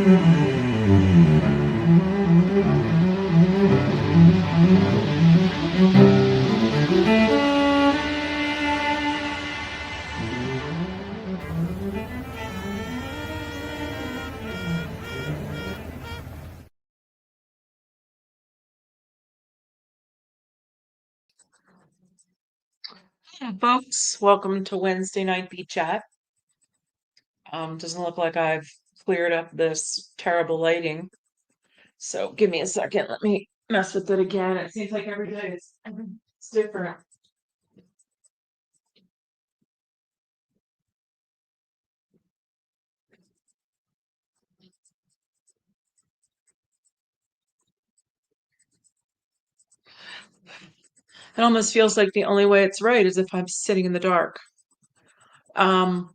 Hey, folks, welcome to Wednesday Night Beat Chat. Doesn't look like I've cleared up this terrible lighting. So give me a second. Let me mess with it again. It seems like every day it's different. It almost feels like the only way it's right is if I'm sitting in the dark. Um,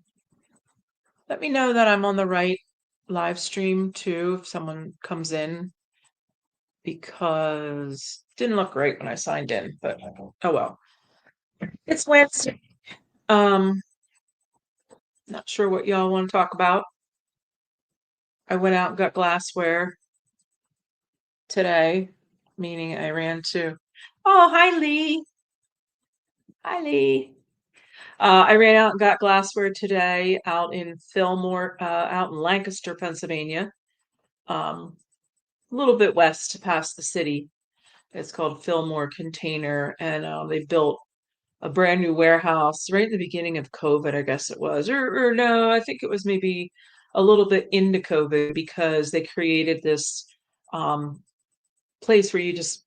Let me know that I'm on the right live stream too if someone comes in because it didn't look great when I signed in, but oh well. It's Wednesday. Um, Not sure what y'all want to talk about. I went out and got glassware today, meaning I ran to. Oh, hi Lee. Hi Lee. I ran out and got glassware today out in Fillmore, out in Lancaster, Pennsylvania, a little bit west past the city. It's called Fillmore Container, and they built a brand new warehouse right in the beginning of COVID, I guess it was, or no, I think it was maybe a little bit into COVID because they created this um, place where you just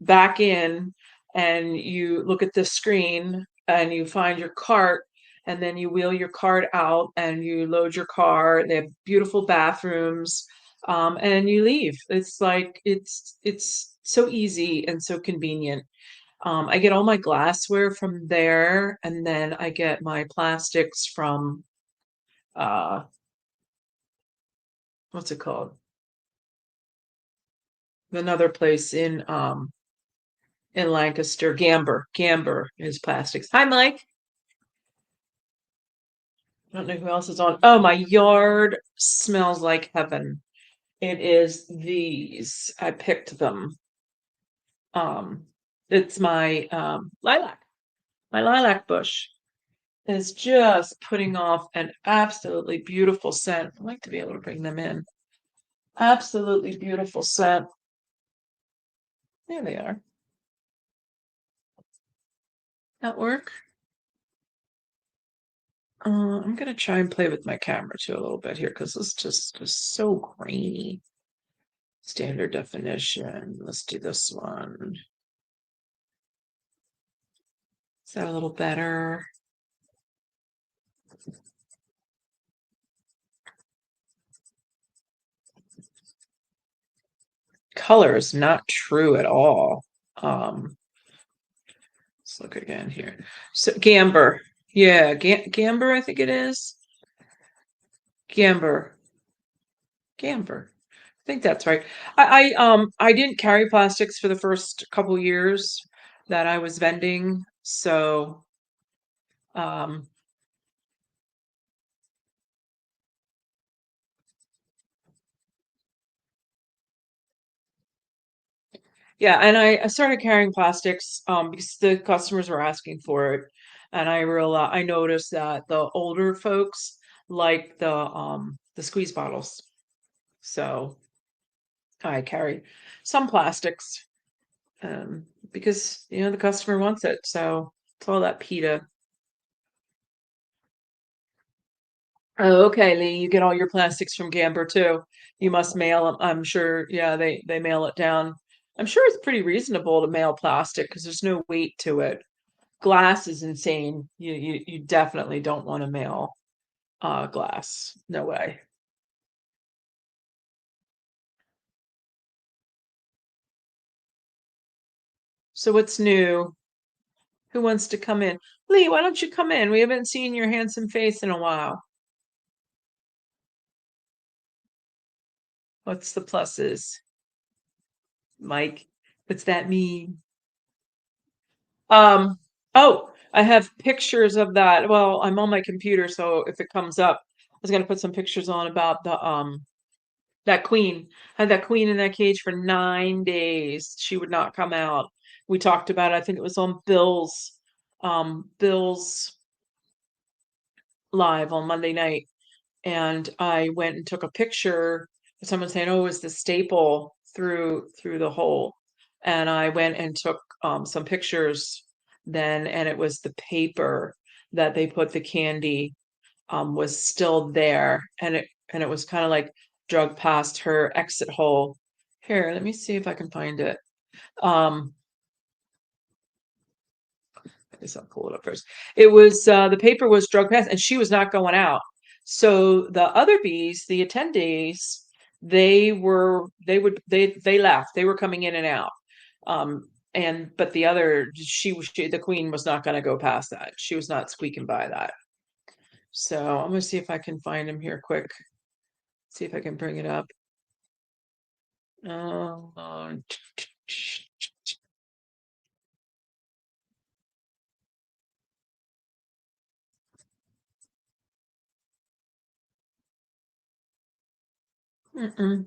back in and you look at the screen and you find your cart and then you wheel your cart out and you load your car. They have beautiful bathrooms, and you leave. It's like it's so easy and so convenient. I get all my glassware from there, and then I get my plastics from uh, what's it called? Another place in Lancaster, Gamber. Gamber is plastics. Hi, Mike. I don't know who else is on. Oh, my yard smells like heaven. It is these. I picked them. Um, it's my lilac. My lilac bush is just putting off an absolutely beautiful scent. I'd like to be able to bring them in. Absolutely beautiful scent. There they are. That work? I'm gonna try and play with my camera too a little bit here because this just is so grainy. Standard definition. Let's do this one. Is that a little better? Color is not true at all. Let's look again here. So Gamber. Yeah, Gamber, I think it is. Gamber. Gamber. I think that's right. I didn't carry plastics for the first couple years that I was vending, so um yeah, and I started carrying plastics because the customers were asking for it, and I noticed that the older folks like the squeeze bottles. So I carry some plastics because the customer wants it. So it's all that PETA. Oh, okay, Lee, you get all your plastics from Gamber too. You must mail them. I'm sure, yeah, they mail it down. I'm sure it's pretty reasonable to mail plastic because there's no weight to it. Glass is insane. You definitely don't want to mail glass. No way. So what's new? Who wants to come in? Lee, why don't you come in? We haven't seen your handsome face in a while. What's the pluses? Mike, what's that mean? Um, oh, I have pictures of that. Well, I'm on my computer, so if it comes up, I was gonna put some pictures on about That queen had that queen in that cage for 9 days. She would not come out. We talked about it. I think it was on Bill's live on Monday night, and I went and took a picture. Someone saying, "Oh, is the staple through the hole?" And I went and took some pictures then, and it was the paper that they put the candy was still there, and it was kind of like drug past her exit hole. Here, let me see if I can find it. Um, I guess I'll pull it up first. It was the paper was drug past, and she was not going out. So the other bees, the attendees, they left. They were coming in and out. And but the other the queen was not going to go past that. She was not squeaking by that. So I'm gonna see if I can find him here quick. See if I can bring it up. Uh, mm-mm.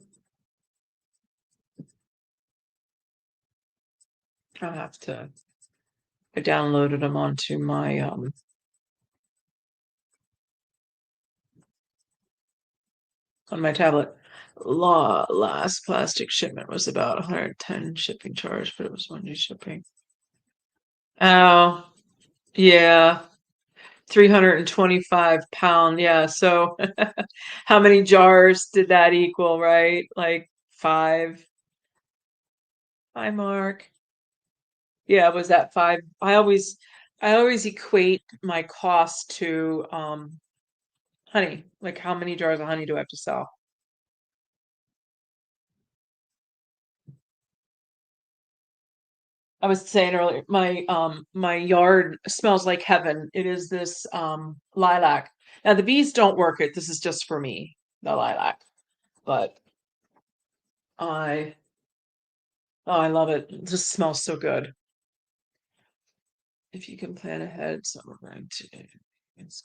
I'll have to. I downloaded them onto my on my tablet. Last plastic shipment was about 110 shipping charge, but it was one day shipping. Oh, yeah, 325 pound. Yeah, so how many jars did that equal, right? Like five. Hi, Mark. Yeah, was that five? I always equate my cost to honey. Like how many jars of honey do I have to sell? I was saying earlier, my yard smells like heaven. It is this lilac. Now the bees don't work it. This is just for me, the lilac. But I oh, I love it. It just smells so good. If you can plan ahead, so we're going to it's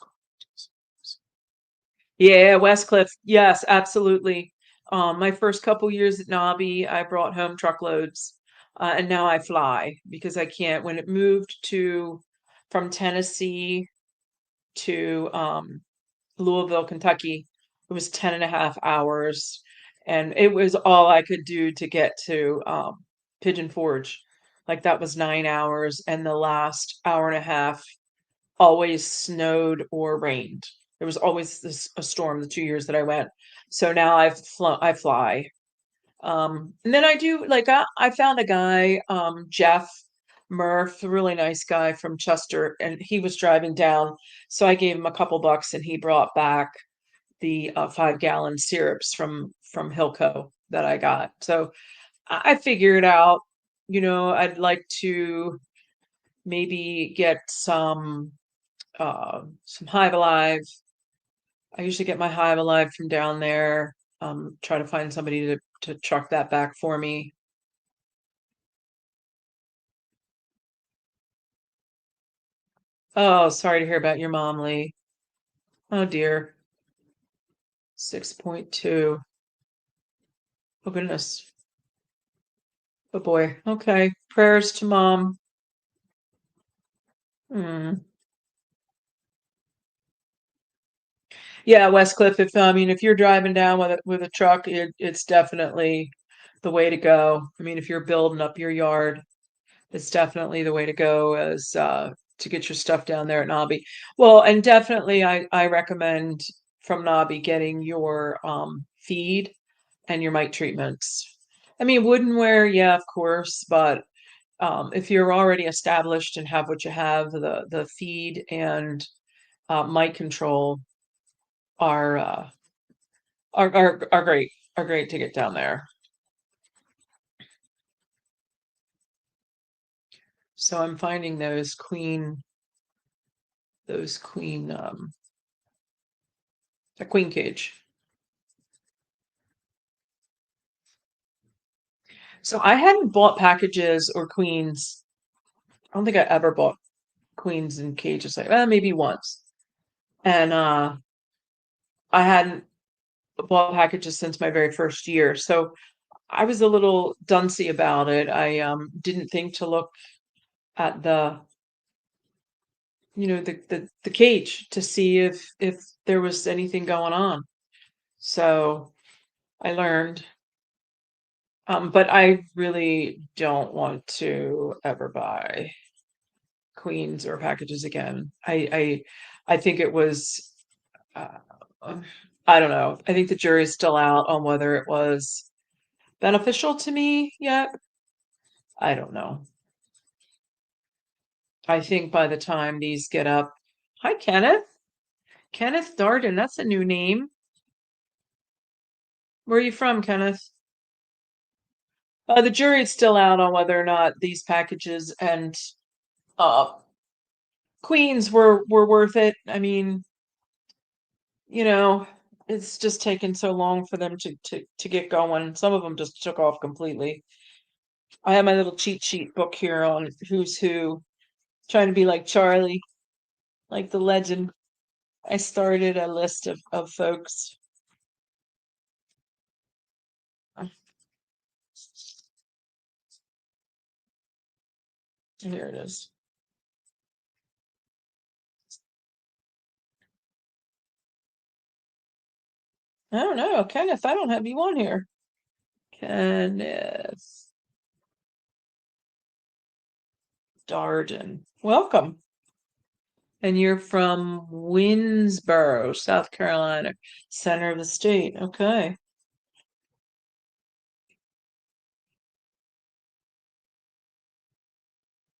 yeah, Westcliff. Yes, absolutely. My first couple years at Nobby, I brought home truckloads, and now I fly because I can't. When it moved to from Tennessee to Louisville, Kentucky, it was 10.5 hours, and it was all I could do to get to Pigeon Forge. Like that was 9 hours, and the last hour and a half always snowed or rained. There was always a storm the 2 years that I went. So now I fly. And then I do like I found a guy, Jeff Murph, a really nice guy from Chester, and he was driving down. So I gave him a couple bucks, and he brought back the 5 gallon syrups from Hilco that I got. So I figured out, I'd like to maybe get some Hive Alive. I usually get my Hive Alive from down there. Try to find somebody to truck that back for me. Oh, sorry to hear about your mom, Lee. Oh dear. 6.2. Oh goodness. Oh boy. Okay. Prayers to mom. Hmm. Yeah, Westcliff, if you're driving down with a truck, it's definitely the way to go. I mean, if you're building up your yard, it's definitely the way to go as to get your stuff down there at Nobby. Well, and definitely I recommend from Nobby getting your feed and your mite treatments. I mean, woodenware, yeah, of course, but if you're already established and have what you have, the feed and mite control are uh, are great. Are great to get down there. So I'm finding those queen a queen cage. So I hadn't bought packages or queens. I don't think I ever bought queens in cages like maybe once. And I hadn't bought packages since my very first year. So I was a little duncy about it. I didn't think to look at the cage to see if there was anything going on. So I learned. But I really don't want to ever buy queens or packages again. I think it was uh, um, I don't know. I think the jury's still out on whether it was beneficial to me yet. I don't know. I think by the time these get up, hi Kenneth. Kenneth Darden, that's a new name. Where are you from, Kenneth? The jury's still out on whether or not these packages and uh, queens were worth it. I mean, you know, it's just taken so long for them to get going. Some of them just took off completely. I have my little cheat sheet book here on who's who, trying to be like Charlie, like the legend. I started a list of folks. Here it is. I don't know, Kenneth, I don't have you on here. Kenneth Darden. Welcome. And you're from Winsboro, South Carolina, center of the state. Okay.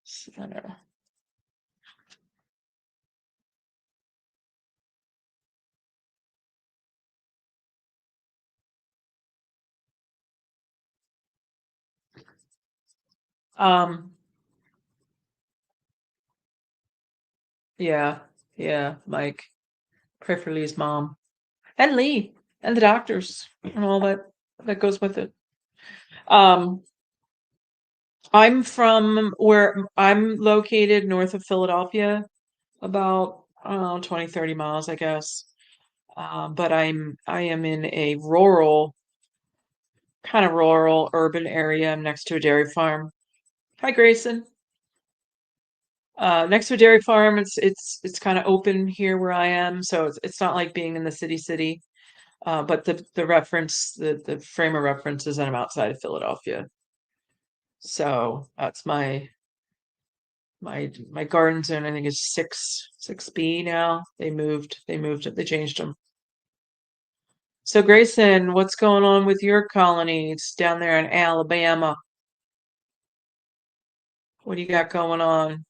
Center. Um, yeah, yeah, Mike. Pray for Lee's mom. And Lee and the doctors and all that goes with it. Um, I'm from where I'm located north of Philadelphia, about 20, 30 miles, I guess. But I am in a kind of rural urban area. I'm next to a dairy farm. Hi, Grayson. Next to a dairy farm, it's kind of open here where I am, so it's not like being in the city. But the reference, the frame of reference is that I'm outside of Philadelphia. So that's my garden zone. I think is six B now. They moved it. They changed them. So Grayson, what's going on with your colonies down there in Alabama? What do you got going on?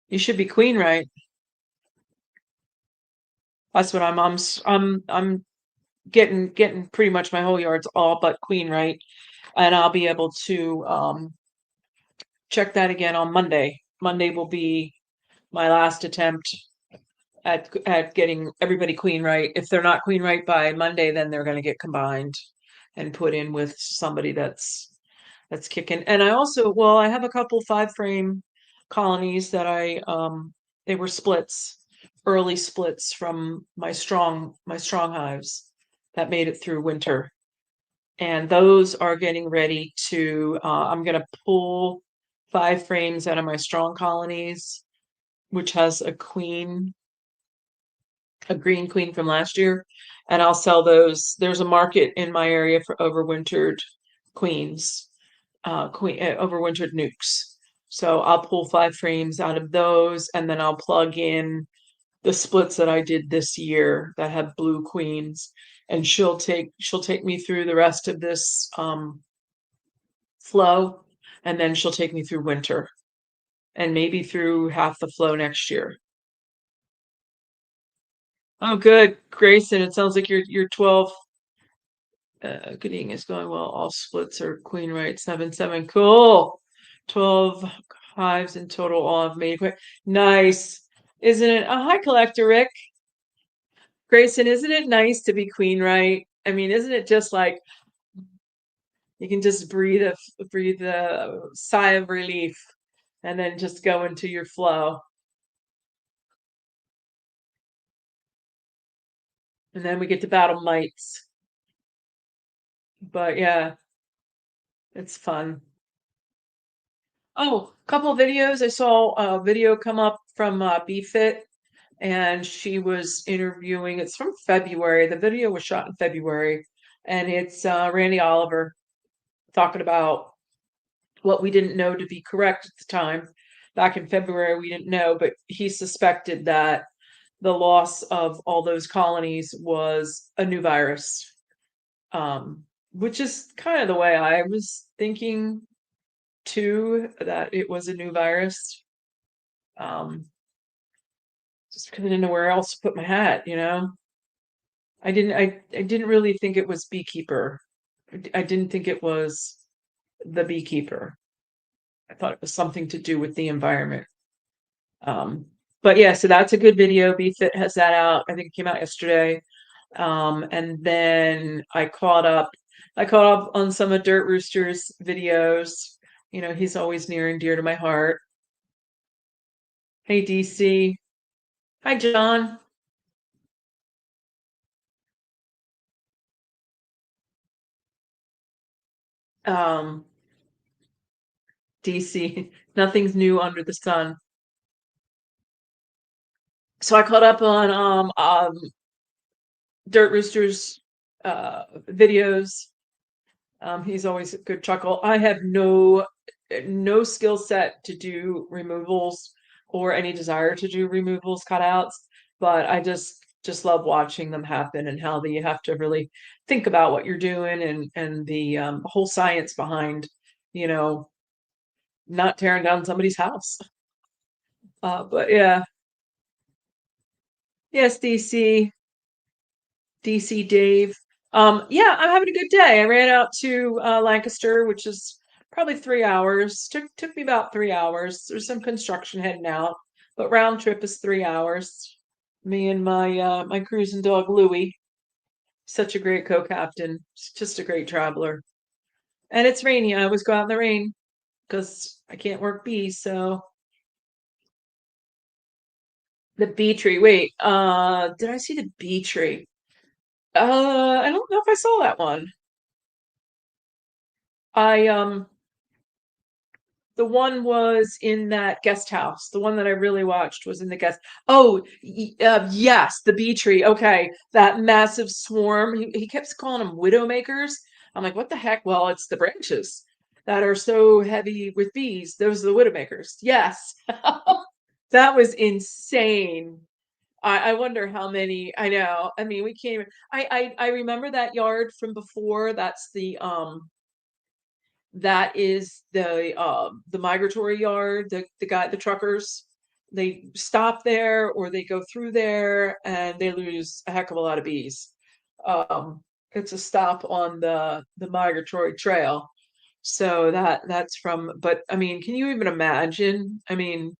You should be queen, right? That's what I'm getting pretty much my whole yard's all but queen, right? And I'll be able to check that again on Monday. Monday will be my last attempt at getting everybody queen right. If they're not queen right by Monday, then they're going to get combined and put in with somebody that's kicking. And I also, well, I have a couple 5 frame colonies that they were splits, early splits from my strong hives that made it through winter. And those are getting ready to I'm going to pull 5 frames out of my strong colonies, which has a green queen from last year, and I'll sell those. There's a market in my area for overwintered queens, overwintered nukes. So I'll pull 5 frames out of those, and then I'll plug in the splits that I did this year that have blue queens, and she'll take me through the rest of this flow, and then she'll take me through winter and maybe through half the flow next year. Oh, good, Grayson. It sounds like your 12 good evening is going well. All splits are queen right. 7-7. Cool. 12 hives in total. All have made queen. Nice. Isn't it? Oh, hi, Collector Rick. Grayson, isn't it nice to be queen right? I mean, isn't it just like you can just breathe a sigh of relief and then just go into your flow? and then we get to battle mites. But yeah, it's fun. Oh, couple of videos. I saw a video come up from BFit, and she was interviewing. It's from February. The video was shot in February, and it's Randy Oliver talking about what we didn't know to be correct at the time. Back in February, we didn't know, but he suspected that the loss of all those colonies was a new virus, um, which is kind of the way I was thinking too, that it was a new virus. Um, just because I didn't know where else to put my hat. I didn't really think it was beekeeper. I didn't think it was the beekeeper. I thought it was something to do with the environment. Um, but yeah, so that's a good video. BFit has that out. I think it came out yesterday. And then I caught up on some of Dirt Rooster's videos. He's always near and dear to my heart. Hey, DC. Hi, John. Um, DC. Nothing's new under the sun. So I caught up on Dirt Rooster's videos. He's always a good chuckle. I have no skill set to do removals or any desire to do removals cutouts, but I just love watching them happen and how you have to really think about what you're doing and the whole science behind, you know, not tearing down somebody's house. But yeah, yes, DC Dave. Yeah, I'm having a good day. I ran out to Lancaster, which is probably 3 hours. Took me about 3 hours. There's some construction heading out, but round trip is 3 hours. Me and my cruising dog Louie. Such a great co-captain. Just a great traveler. And it's rainy. I always go out in the rain because I can't work bees. So the bee tree. Wait, did I see the bee tree? I don't know if I saw that one. I The one was in that guest house. The one that I really watched was in the guest. Oh, yes, the bee tree. Okay, that massive swarm. He kept calling them widowmakers. I'm like, what the heck? Well, it's the branches that are so heavy with bees. Those are the widowmakers. Yes, that was insane. I wonder how many. I know. I mean, we came. I remember that yard from before. That is the migratory yard, the truckers, they stop there or they go through there and they lose a heck of a lot of bees. It's a stop on the migratory trail. So that's from, but I mean, can you even imagine? I mean,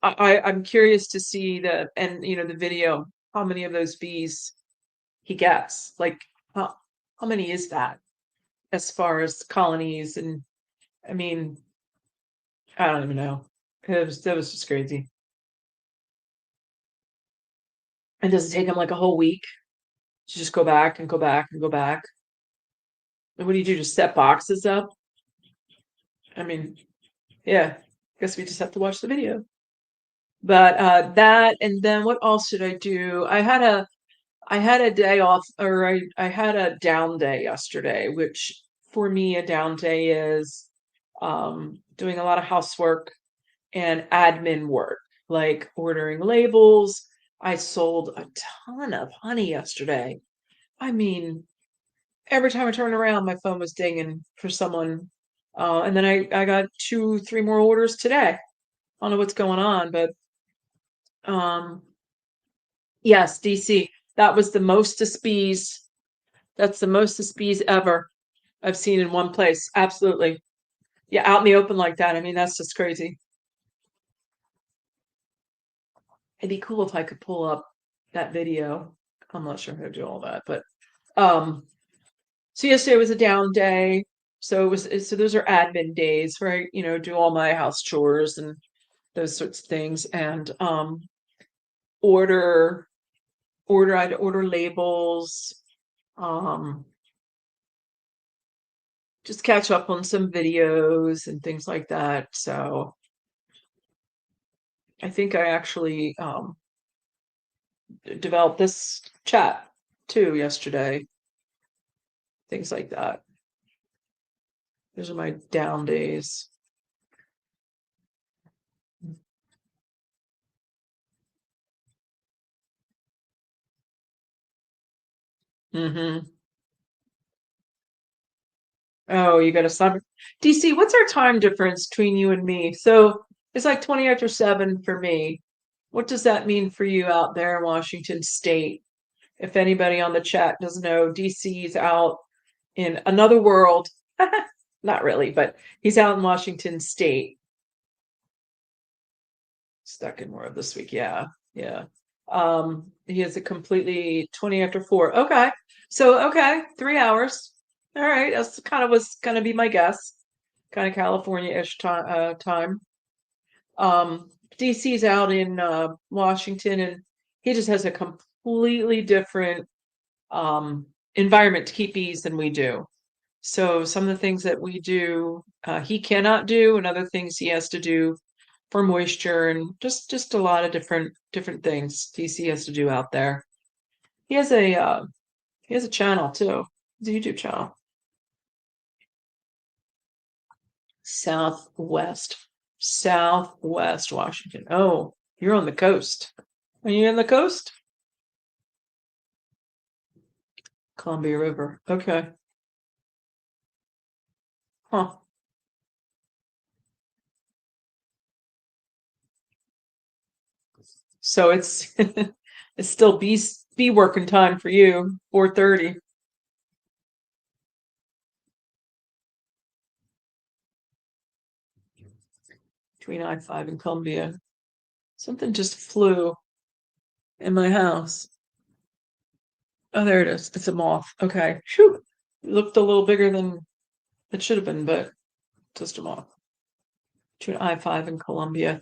I'm curious to see the video, how many of those bees he gets. Like how many is that as far as colonies? And I mean, I don't even know. That was just crazy. And does it take him like a whole week to just go back and go back and go back? And what do you do? Just set boxes up? I mean, yeah. Guess we just have to watch the video. But that, and then what else did I do? I had a day off, or I had a down day yesterday, which for me a down day is doing a lot of housework and admin work, like ordering labels. I sold a ton of honey yesterday. I mean, every time I turned around, my phone was dinging for someone. And then I got two, three more orders today. I don't know what's going on, but um, yes, DC. That was the mostest bees. That's the mostest bees ever I've seen in one place. Absolutely. Yeah, out in the open like that. I mean, that's just crazy. It'd be cool if I could pull up that video. I'm not sure how to do all that, but um, so yesterday was a down day. So those are admin days where I do all my house chores and those sorts of things and order. I'd order labels, um, just catch up on some videos and things like that. So I think I actually developed this chat too yesterday, things like that. Those are my down days. Hmm. Oh, you got a summer. DC, what's our time difference between you and me? So it's like 20 after 7 for me. What does that mean for you out there in Washington State? If anybody on the chat doesn't know, DC's out in another world. Not really, but he's out in Washington State. Stuck in more of this week. Yeah. Yeah. He is a completely 20 after 4. Okay. So, okay, 3 hours. All right. That's kind of was going to be my guess. Kind of California-ish time. DC's out in Washington, and he just has a completely different um, environment to keep bees than we do. So some of the things that we do, he cannot do, and other things he has to do for moisture, and just a lot of different things DC has to do out there. He has a channel too. It's a YouTube channel. Southwest, Southwest Washington. Oh, you're on the coast. Are you on the coast? Columbia River. Okay. Huh. So it's it's still be working time for you. 4:30 between I-5 and Columbia. Something just flew in my house. Oh, there it is. It's a moth. Okay. Phew. It looked a little bigger than it should have been, but just a moth. Between I-5 and Columbia.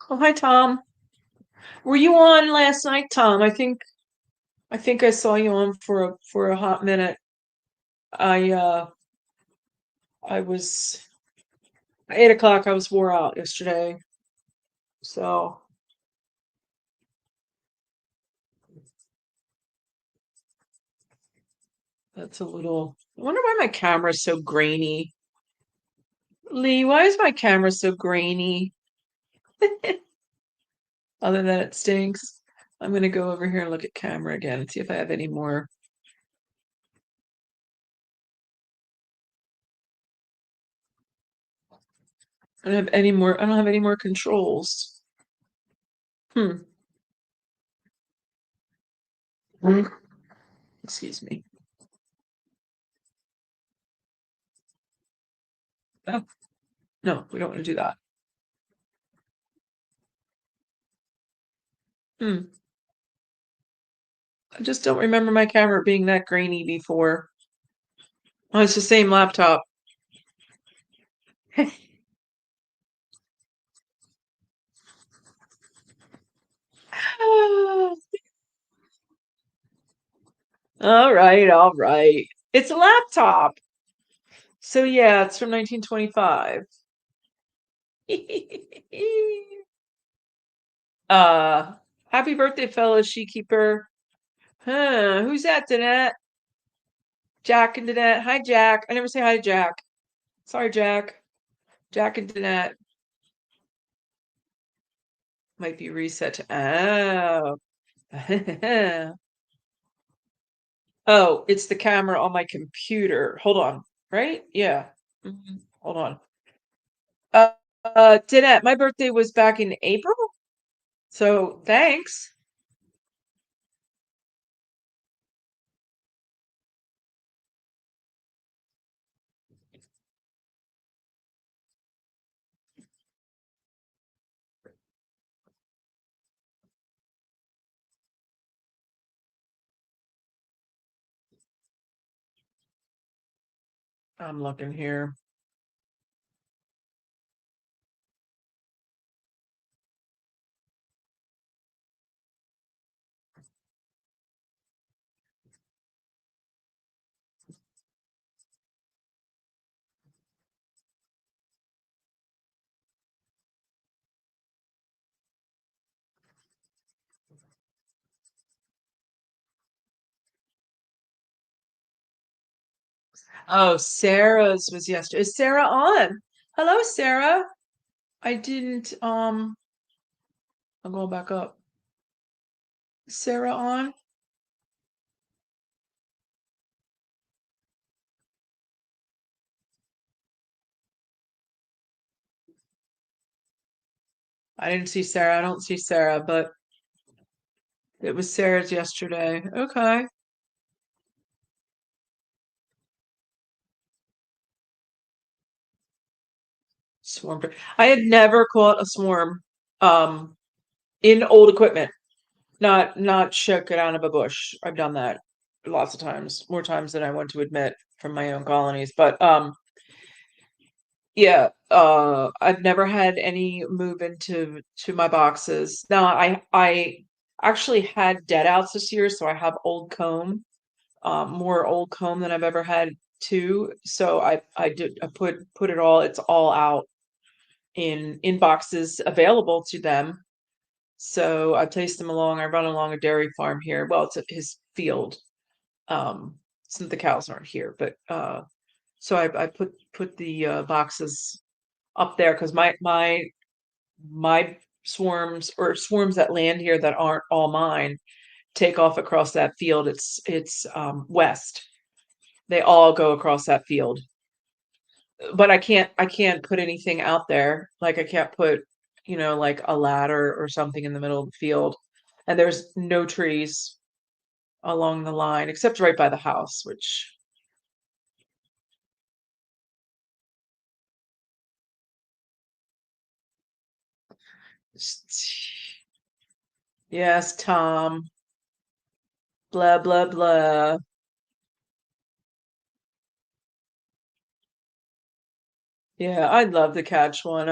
Oh, hi, Tom. Were you on last night, Tom? I think I saw you on for a hot minute. I was 8 o'clock. I was wore out yesterday, so that's a little. I wonder why my camera's so grainy. Lee, why is my camera so grainy? Other than it stinks. I'm gonna go over here and look at camera again and see if I have any more. I don't have any more. I don't have any more controls. Hmm. Excuse me. Oh, no, we don't want to do that. Hmm. I just don't remember my camera being that grainy before. Oh, it's the same laptop. All right, all right. It's a laptop. So yeah, it's from 1925. uh, Happy birthday, fellow Sheepkeeper. Huh, who's that, Danette? Jack and Danette. Hi, Jack. I never say hi to Jack. Sorry, Jack. Jack and Danette might be reset to. Oh. Oh, it's the camera on my computer. Hold on. Right? Yeah. Hold on. Uh, Danette, my birthday was back in April. So thanks. I'm looking here. Oh, Sarah's was yesterday. Is Sarah on? Hello, Sarah. I didn't, I'm going back up. Is Sarah on? I didn't see Sarah. I don't see Sarah, but it was Sarah's yesterday. Okay. Swarm. I had never caught a swarm um in old equipment. Not shook it out of a bush. I've done that lots of times, more times than I want to admit from my own colonies. But yeah, I've never had any move into to my boxes. Now I actually had dead outs this year, so I have old comb, more old comb than I've ever had too. So I put it all, it's all out in boxes available to them. So I placed them along. I run along a dairy farm here. Well, it's his field. Since the cows aren't here, but so I put the boxes up there because my swarms or swarms that land here that aren't all mine take off across that field. It's west. They all go across that field, but I can't put anything out there. Like I can't put, like a ladder or something in the middle of the field. And there's no trees along the line except right by the house, which yes, Tom, blah blah blah. Yeah, I'd love to catch one.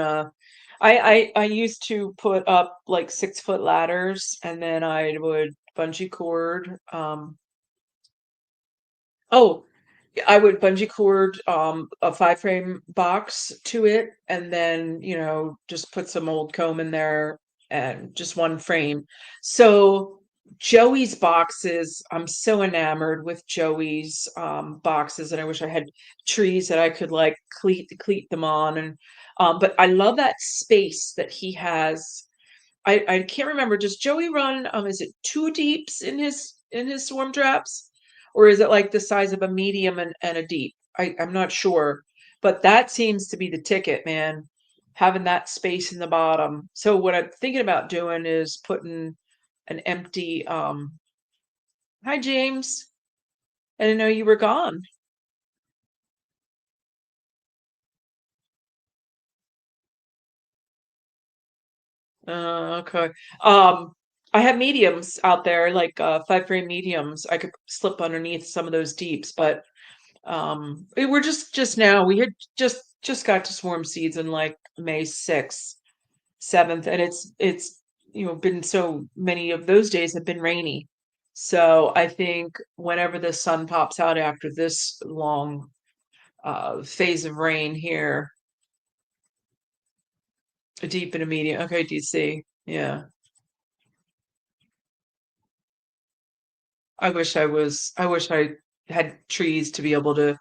I used to put up like 6 foot ladders and then I would bungee cord. Oh, I would bungee cord a 5 frame box to it and then, just put some old comb in there and just one frame. So Joey's boxes, I'm so enamored with Joey's boxes and I wish I had trees that I could like cleat them on and but I love that space that he has. I can't remember. Does Joey run is it two deeps in his swarm traps? Or is it like the size of a medium and a deep? I'm not sure. But that seems to be the ticket, man. Having that space in the bottom. So what I'm thinking about doing is putting an empty hi James. I didn't know you were gone. Okay. Um, I have mediums out there, like 5 frame mediums. I could slip underneath some of those deeps, but we're just now. We had just got to swarm seeds in like May 6th, 7th, and it's been so many of those days have been rainy. So I think whenever the sun pops out after this long phase of rain here, a deep and a medium. Okay, DC. Yeah. I wish I had trees to be able to.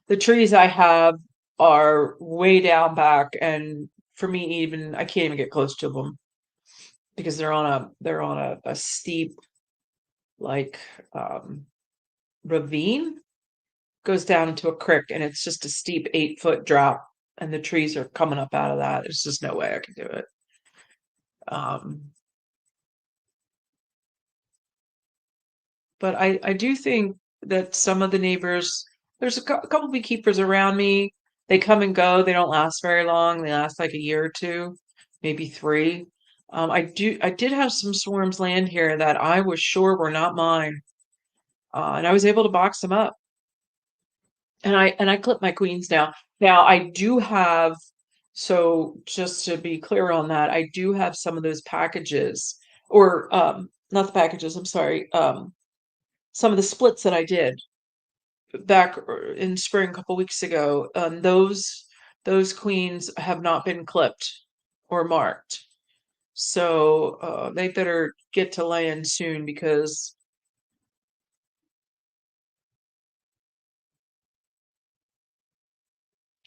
The trees I have are way down back, and for me, even I can't even get close to them because they're on a steep like um, ravine goes down into a creek, and it's just a steep 8 foot drop, and the trees are coming up out of that. There's just no way I can do it. Um, But I do think that some of the neighbors, there's a couple beekeepers around me. They come and go. They don't last very long. They last like a year or two, maybe three. I did have some swarms land here that I was sure were not mine, and I was able to box them up. And I clip my queens now. Now I do have, so just to be clear on that, I do have some of those packages, or not the packages, I'm sorry, some of the splits that I did back in spring a couple weeks ago. Those queens have not been clipped or marked. So they better get to laying soon because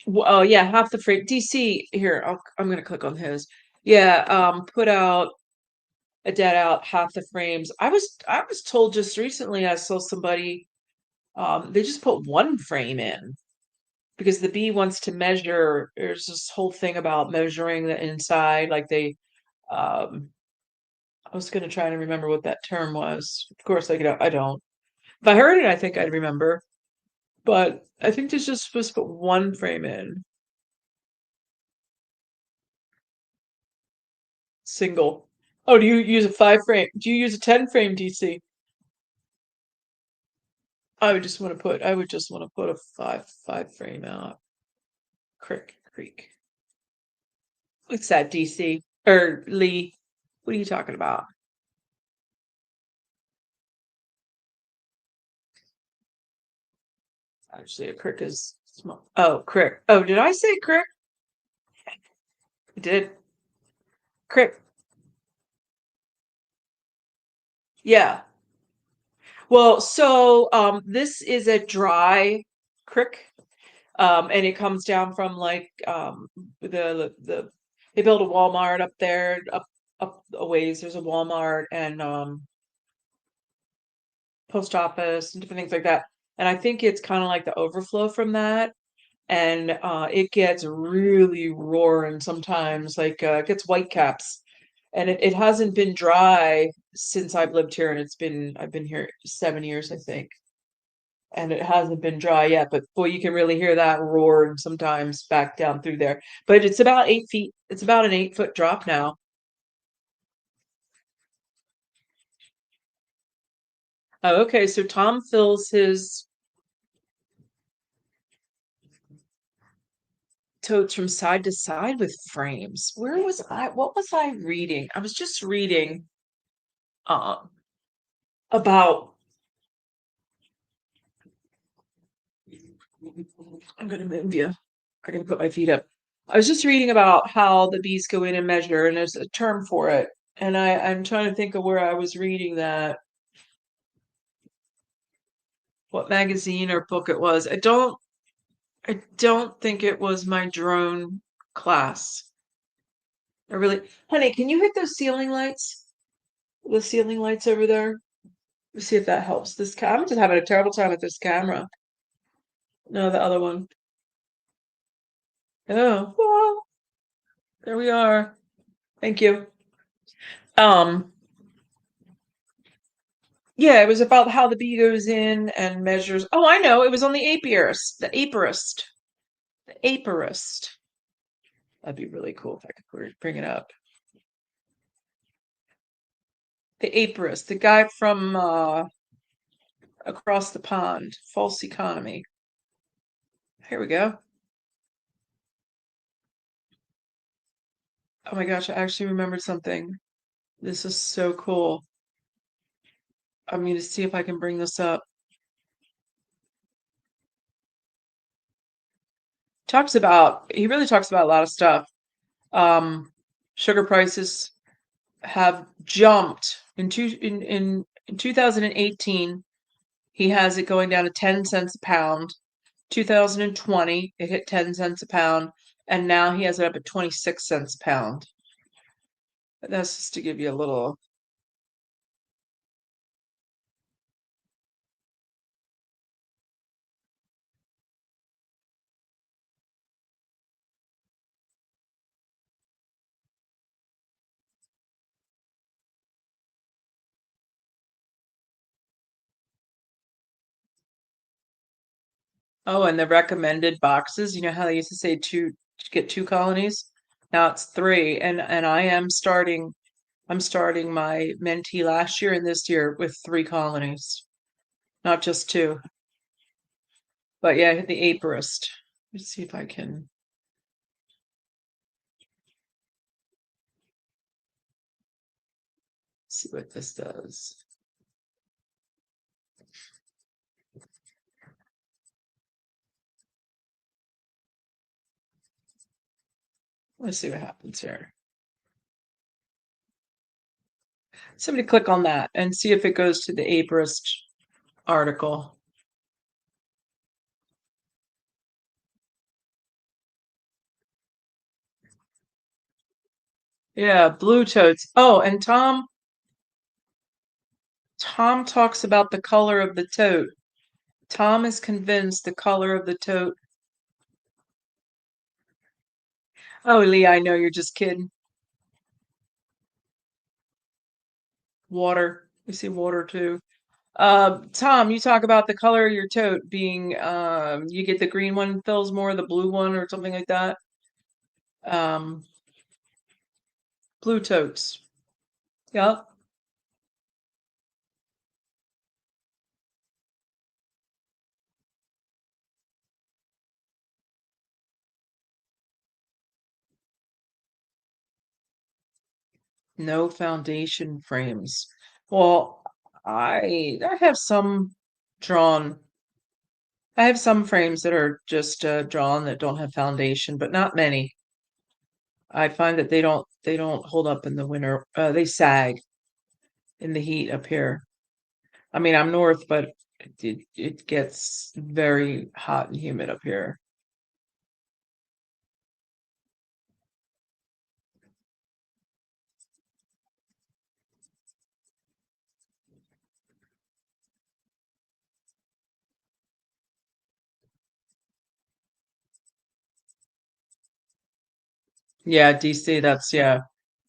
oh yeah, half the freight DC here. I'm gonna click on his. Yeah, put out a dead out half the frames. I was told just recently I saw somebody they just put one frame in because the bee wants to measure. There's this whole thing about measuring the inside, like they um I was gonna try to remember what that term was. Of course I don't. If I heard it, I think I'd remember. But I think there's just supposed to put one frame in. Single. Oh, do you use a 5 frame? Do you use a 10 frame DC? I would just want to put a five frame out. Creek. What's that, DC? Or Lee? What are you talking about? Actually, a crick is small. Oh, crick. Oh, did I say crick? I did. Crick. Yeah. Well, so this is a dry crick. And it comes down from like the they built a Walmart up there, up a ways. There's a Walmart and post office and different things like that. And I think it's kind of like the overflow from that. And it gets really roaring sometimes, like it gets whitecaps. And it hasn't been dry since I've lived here, and I've been here 7 years, I think. And it hasn't been dry yet, but boy, you can really hear that roar sometimes back down through there. But it's about 8 feet. It's about an 8 foot drop now. Oh, okay, so Tom fills his totes from side to side with frames. Where was I? What was I reading? I was just reading um about I'm gonna move you. I'm gonna put my feet up. I was just reading about how the bees go in and measure, and there's a term for it. And I'm trying to think of where I was reading that, what magazine or book it was. I don't think it was my drone class. I really, honey, can you hit those ceiling lights? The ceiling lights over there? Let's see if that helps. I'm just having a terrible time with this camera. No, the other one. Oh, well, there we are. Thank you. Um, yeah, it was about how the bee goes in and measures. Oh, I know. It was on the apiarist. The apiarist. The apiarist. That'd be really cool if I could bring it up. The apiarist, the guy from across the pond, false economy. Here we go. Oh my gosh, I actually remembered something. This is so cool. I'm going to see if I can bring this up. He really talks about a lot of stuff. Um, Sugar prices have jumped in 2018. He has it going down to 10 cents a pound. 2020, it hit 10 cents a pound, and now he has it up at 26 cents a pound. That's just to give you a little. Oh, and the recommended boxes, you know how they used to say get 2 colonies? Now it's three, and I'm starting my mentee last year and this year with 3 colonies, not just two. But yeah, the apiarist. Let's see if I can see what this does. Let's see what happens here. Somebody click on that and see if it goes to the apiarist article. Yeah, blue toads. Oh, and Tom talks about the color of the tote. Tom is convinced the color of the tote. Oh, Lee, I know you're just kidding. Water. You see water too. Tom, you talk about the color of your tote being you get the green one fills more, the blue one or something like that. Um, blue totes. Yep. No foundation frames. Well, I have some drawn. I have some frames that are just drawn that don't have foundation, but not many. I find that they don't hold up in the winter. They sag in the heat up here. I mean, I'm north, but it gets very hot and humid up here. Yeah, DC, that's yeah.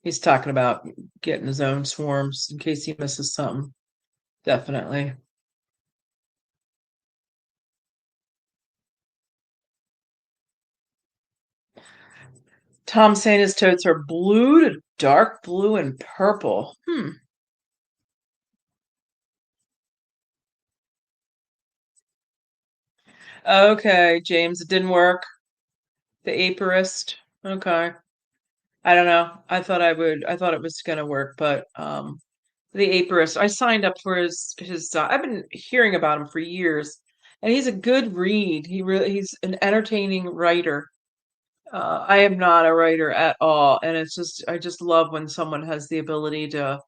He's talking about getting his own swarms in case he misses something. Definitely. Tom saying his totes are blue to dark blue and purple. Hmm. Okay, James, it didn't work. The apiarist. Okay. I don't know. I thought it was gonna work, but the apiarist. I signed up for his I've been hearing about him for years, and he's a good read. He's an entertaining writer. I am not a writer at all, and I just love when someone has the ability to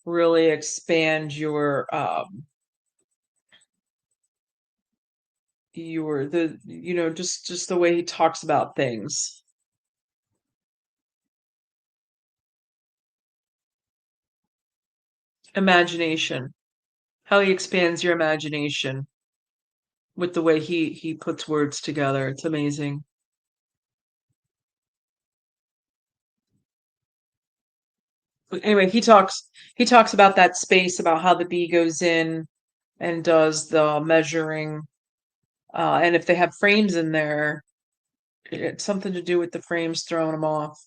really expand your the just the way he talks about things. Imagination. How he expands your imagination with the way he puts words together. It's amazing. But anyway, he talks about that space, about how the bee goes in and does the measuring, and if they have frames in there, it's something to do with the frames throwing them off.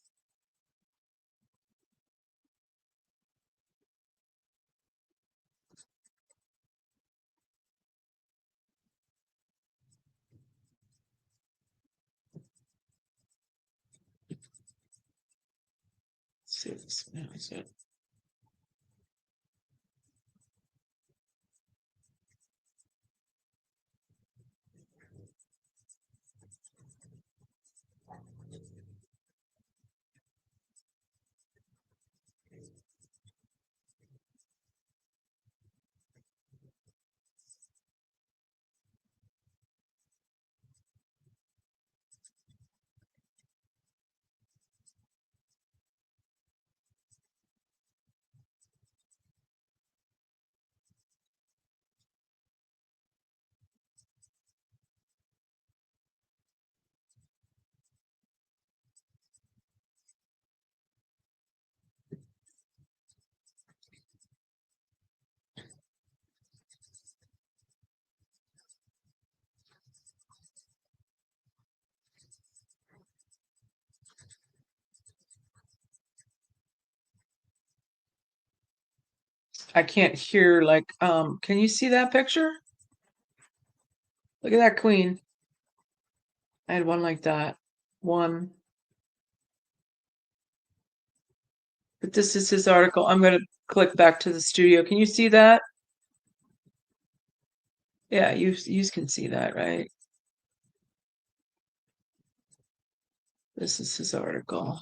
Let's see if this is it. I can't hear, like, can you see that picture? Look at that queen. I had one like that. One, but this is his article. I'm going to click back to the studio. Can you see that? Yeah, you can see that, right? This is his article.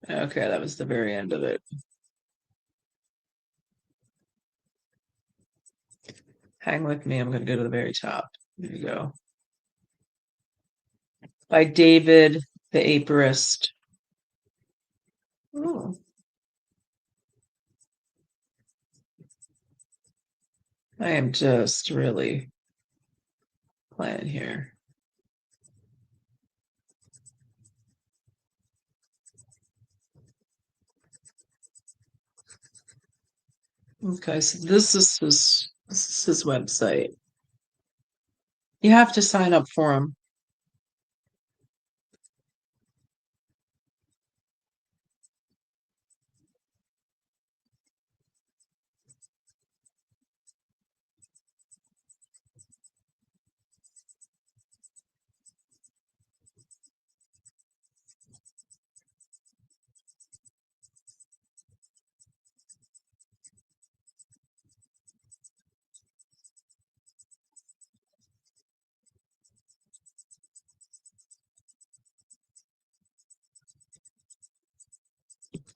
Okay, that was the very end of it. Hang with me. I'm going to go to the very top. There you go. By David the Apiarist. Oh, I am just really playing here. Okay, so this is his website. You have to sign up for him.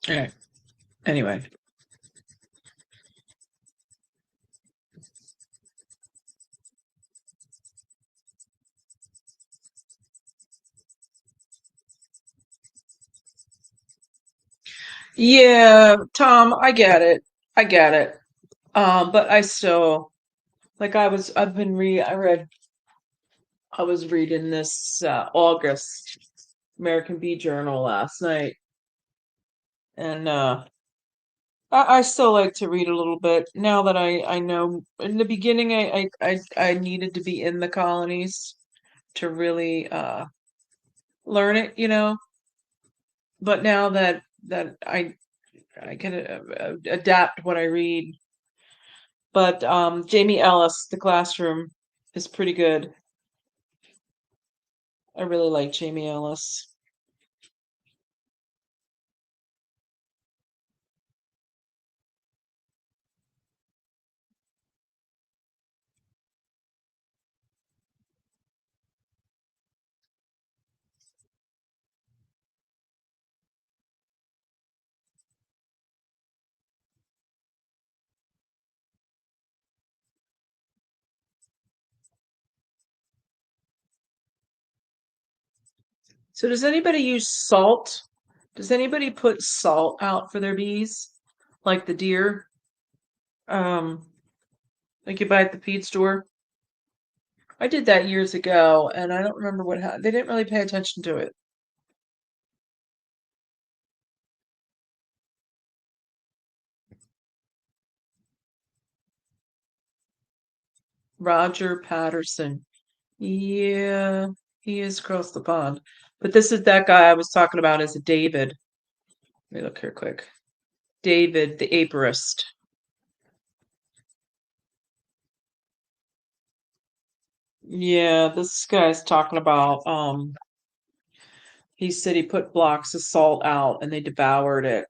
All right. Anyway, yeah, Tom, I get it. I get it. But I still like I was reading this August American Bee Journal last night, and I still like to read a little bit now that I know. In the beginning, I needed to be in the colonies to really learn it. But now that I can adapt what I read. But Jamie Ellis, The Classroom, is pretty good. I really like Jamie Ellis. So does anybody use salt? Does anybody put salt out for their bees? Like the deer? Um, like you buy at the feed store? I did that years ago and I don't remember what happened. They didn't really pay attention to it. Roger Patterson. Yeah, he is across the pond. But this is that guy I was talking about as a David. Let me look here quick. David the apiarist. Yeah, this guy's talking about he said he put blocks of salt out and they devoured it.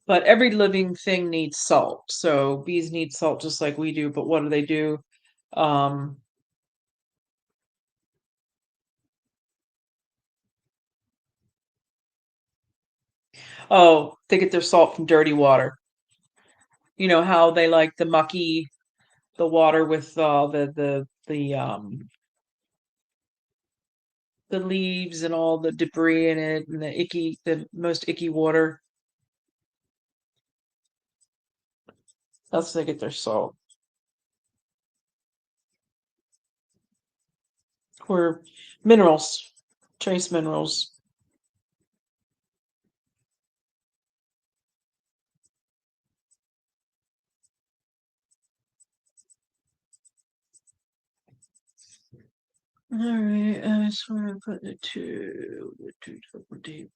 But every living thing needs salt. So bees need salt just like we do, but what do they do? Um oh, they get their salt from dirty water. You know how they like the water with the leaves and all the debris in it and the most icky water. That's where they get their salt. Or minerals, trace minerals. All right, I just want to put the two double deep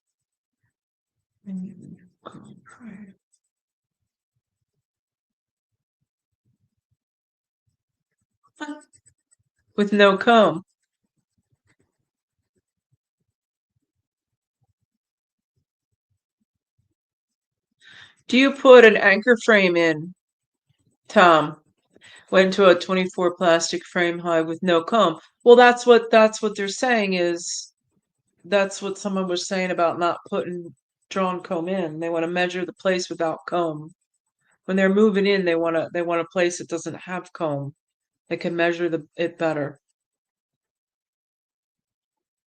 concrete. With no comb. Do you put an anchor frame in, Tom? Went to a 24 plastic frame high with no comb. Well, that's what they're saying is that's what someone was saying about not putting drawn comb in. They want to measure the place without comb. When they're moving in, they want a place that doesn't have comb. They can measure it better.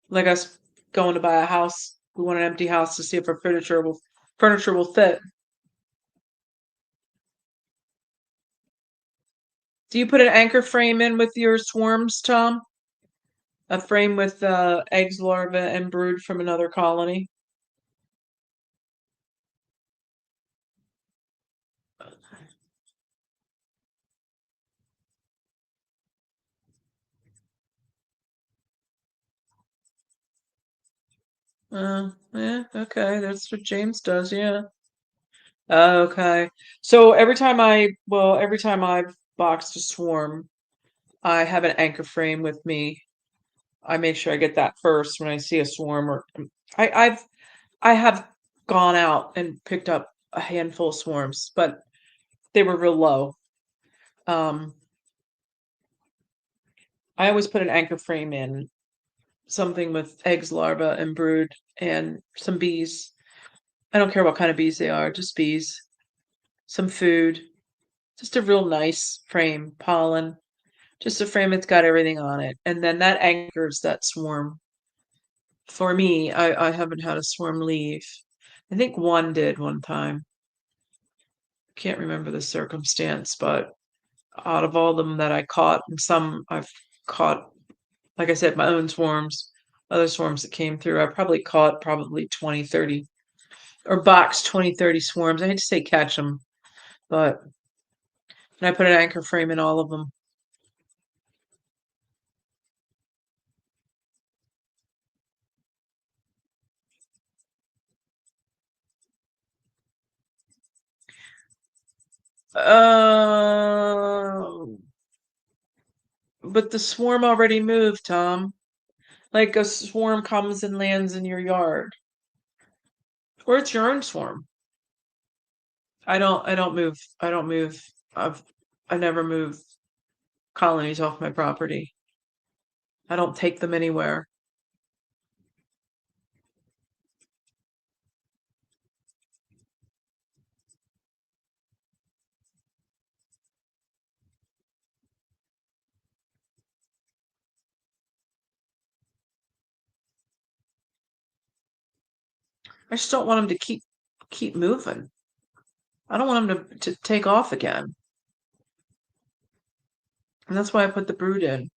Like us going to buy a house, we want an empty house to see if our furniture will fit. Do you put an anchor frame in with your swarms, Tom? A frame with eggs, larvae, and brood from another colony? Yeah, okay, that's what James does, yeah. Okay. So every time I've boxed a swarm, I have an anchor frame with me. I make sure I get that first when I see a swarm or I, I've I have gone out and picked up a handful of swarms, but they were real low. Um, I always put an anchor frame in, something with eggs, larvae, and brood, and some bees. I don't care what kind of bees they are, just bees, some food, just a real nice frame, pollen, just a frame that's got everything on it. And then that anchors that swarm. For me, I haven't had a swarm leave. I think one did one time. Can't remember the circumstance, but out of all of them that I caught, and some I've caught, like I said, my own swarms, other swarms that came through, I probably caught probably 20, 30, or boxed 20, 30 swarms. I hate to say catch them, but and I put an anchor frame in all of them. Uh, but the swarm already moved, Tom. Like a swarm comes and lands in your yard, or it's your own swarm. I don't move. I've I never move colonies off my property. I don't take them anywhere. I just don't want them to keep moving. I don't want them to take off again. And that's why I put the brood in.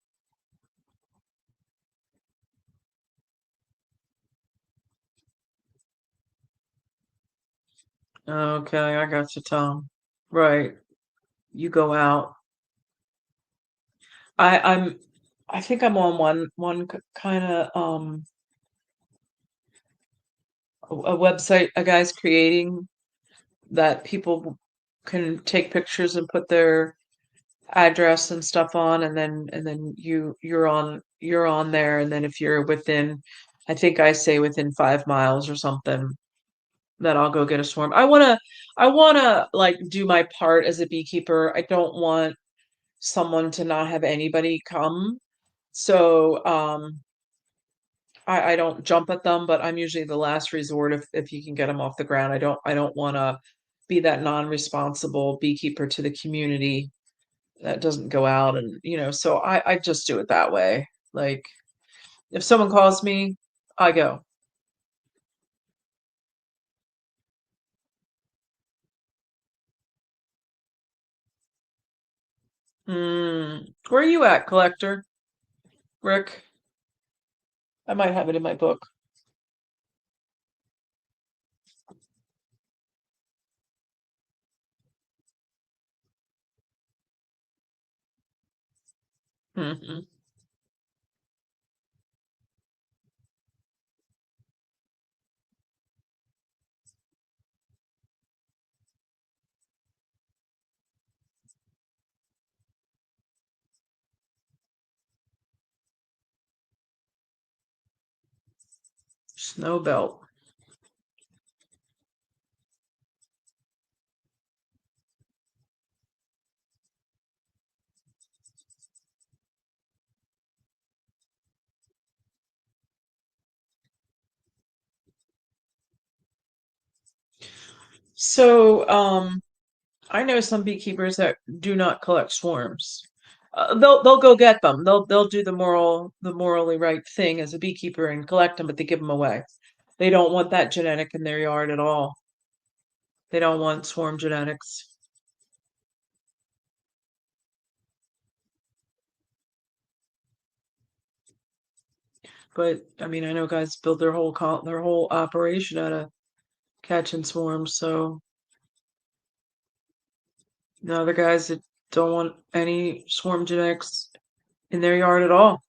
Okay, I got you, Tom. Right. You go out. I'm I think I'm on one kind of a website a guy's creating that people can take pictures and put their address and stuff on, and then you're on there, and then if you're within, I think I say within 5 miles or something, that I'll go get a swarm. I wanna like do my part as a beekeeper. I don't want someone to not have anybody come. So I don't jump at them, but I'm usually the last resort if you can get them off the ground. I don't wanna be that non-responsible beekeeper to the community that doesn't go out, and so I just do it that way. Like if someone calls me, I go. Where are you at, collector? Rick? I might have it in my book. Hmm. Snow belt. So, I know some beekeepers that do not collect swarms. They'll go get them. They'll do the morally right thing as a beekeeper and collect them, but they give them away. They don't want that genetic in their yard at all. They don't want swarm genetics. But I mean, I know guys build their whole operation out of catching swarms. So the other guys that don't want any swarm genetics in their yard at all.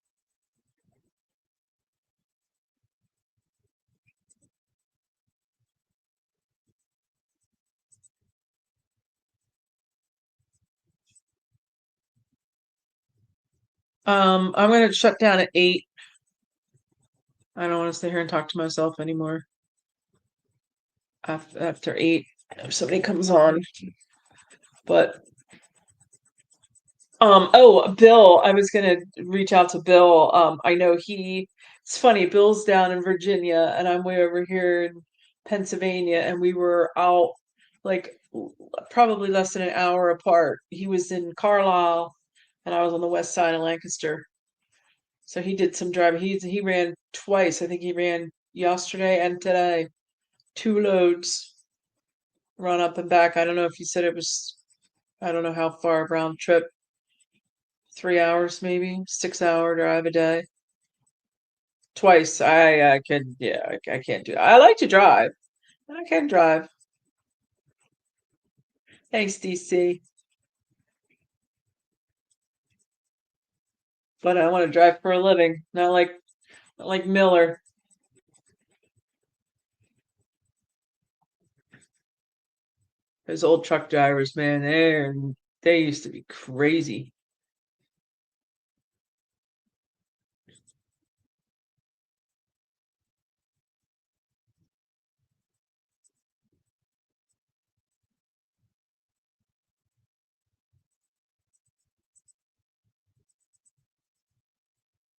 I'm gonna shut down at 8. I don't want to stay here and talk to myself anymore after 8 if somebody comes on. But oh, Bill, I was gonna reach out to Bill. I know it's funny, Bill's down in Virginia and I'm way over here in Pennsylvania, and we were out like probably less than an hour apart. He was in Carlisle and I was on the west side of Lancaster. So he did some driving. He ran twice. I think he ran yesterday and today. 2 loads run up and back. I don't know if you said it was, I don't know how far round trip, 3 hours maybe, 6 hour drive a day. Twice. I could, yeah, I can't do that. I like to drive. I can drive. Thanks, DC. But I want to drive for a living, not like Miller. Those old truck drivers, man, they used to be crazy.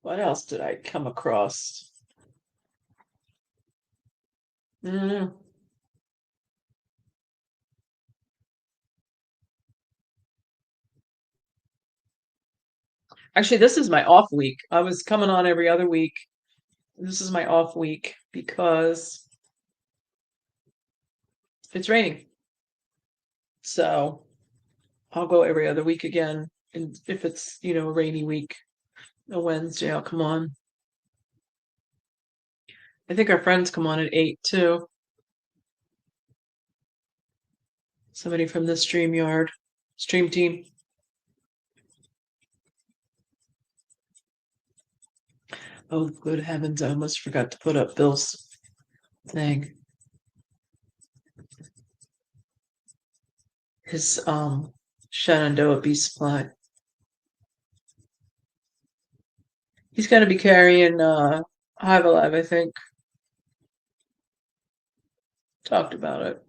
What else did I come across? Mm. Actually, this is my off week. I was coming on every other week. This is my off week because it's raining. So I'll go every other week again. And if it's, a rainy week, a Wednesday, I'll come on. I think our friends come on at 8 too. Somebody from the stream team. Oh, good heavens, I almost forgot to put up Bill's thing. His Shenandoah Bee Supply. He's gonna be carrying Hive Alive, I think. Talked about it.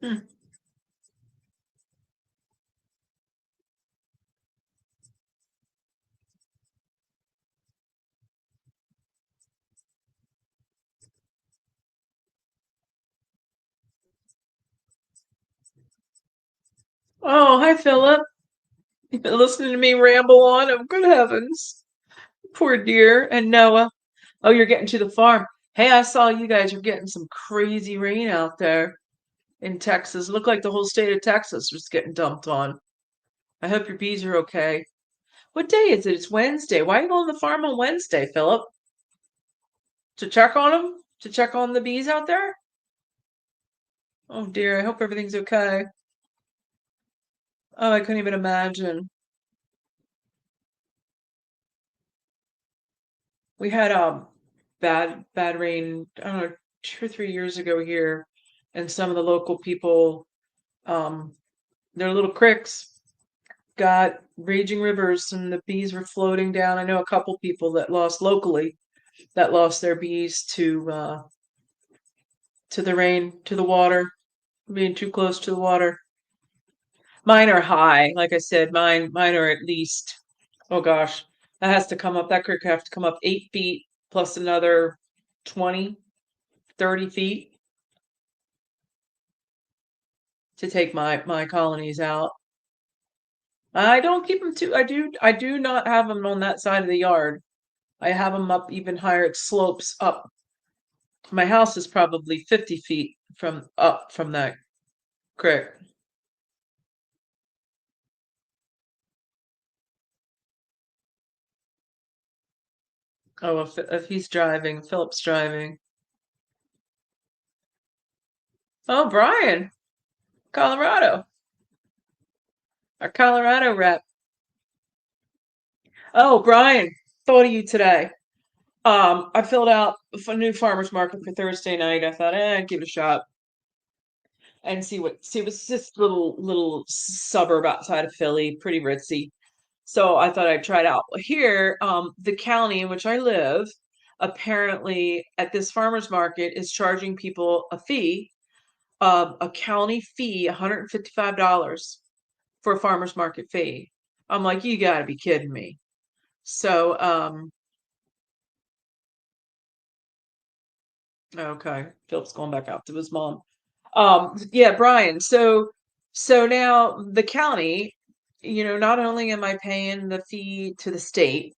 Hmm. Oh, hi Philip. You've been listening to me ramble on. Oh, good heavens. Poor dear. And Noah. Oh, you're getting to the farm. Hey, I saw you guys are getting some crazy rain out there in Texas. Looked like the whole state of Texas was getting dumped on. I hope your bees are okay. What day is it? It's Wednesday. Why are you going to the farm on Wednesday, Philip? To check on them? To check on the bees out there? Oh dear, I hope everything's okay. Oh, I couldn't even imagine. We had bad rain, I don't know, 2 or 3 years ago here, and some of the local people, um, their little creeks got raging rivers, and the bees were floating down. I know a couple people that lost locally that lost their bees to the rain, to the water, being too close to the water. Mine are high. Like I said, mine are at least, oh gosh, that has to come up, that creek have to come up 8 feet plus another 20, 30 feet to take my colonies out. I don't keep them too, I do not have them on that side of the yard. I have them up even higher. It slopes up. My house is probably 50 feet from up from that creek. Oh, if he's driving, Philip's driving. Oh, Brian, Colorado, our Colorado rep. Oh, Brian, thought of you today. I filled out a new farmer's market for Thursday night. I thought, I'd give it a shot and see. It was this little suburb outside of Philly, pretty ritzy. So I thought I'd try it out. Here, the county in which I live, apparently at this farmer's market is charging people a fee, a county fee, $155 for a farmer's market fee. I'm like, you gotta be kidding me. So, okay, Philip's going back out to his mom. Yeah, Brian. So now the county, not only am I paying the fee to the state,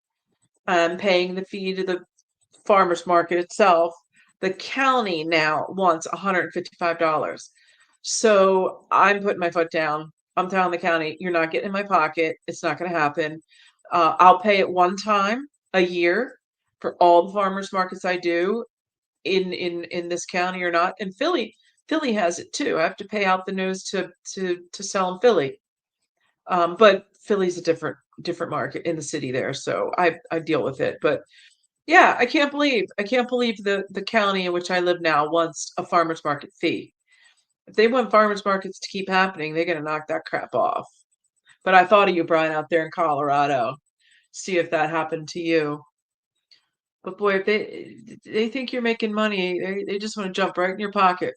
I'm paying the fee to the farmer's market itself. The county now wants $155. So I'm putting my foot down. I'm telling the county, you're not getting in my pocket. It's not going to happen. I'll pay it one time a year for all the farmers markets I do in this county or not. And Philly has it too. I have to pay out the nose to sell in Philly. But Philly's a different market in the city there, so I deal with it. But yeah, I can't believe the county in which I live now wants a farmers market fee. If they want farmers markets to keep happening, they're gonna knock that crap off. But I thought of you, Brian, out there in Colorado. See if that happened to you. But boy, if they think you're making money, they just want to jump right in your pocket.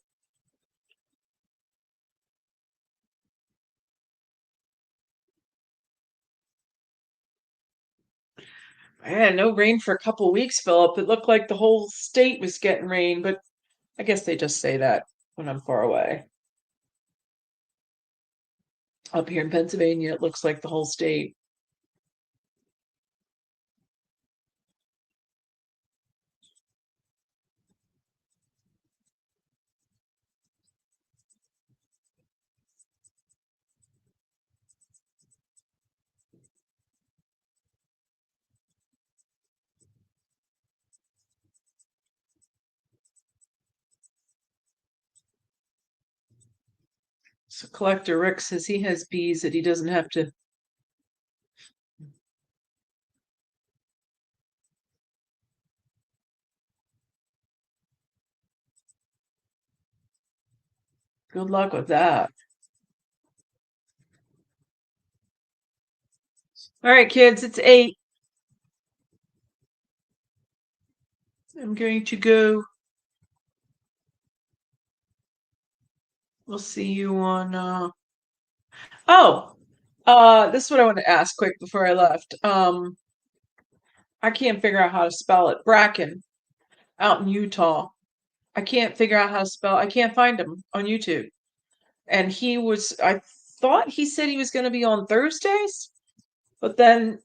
Man, no rain for a couple weeks, Philip. It looked like the whole state was getting rain, but I guess they just say that when I'm far away. Up here in Pennsylvania, it looks like the whole state. So Collector Rick says he has bees that he doesn't have to. Good luck with that. All right, kids, it's 8. I'm going to go. We'll see you on oh, this is what I want to ask quick before I left. I can't figure out how to spell it. Bracken out in Utah. I can't figure out how to spell. I can't find him on YouTube. And I thought he said he was going to be on Thursdays, but then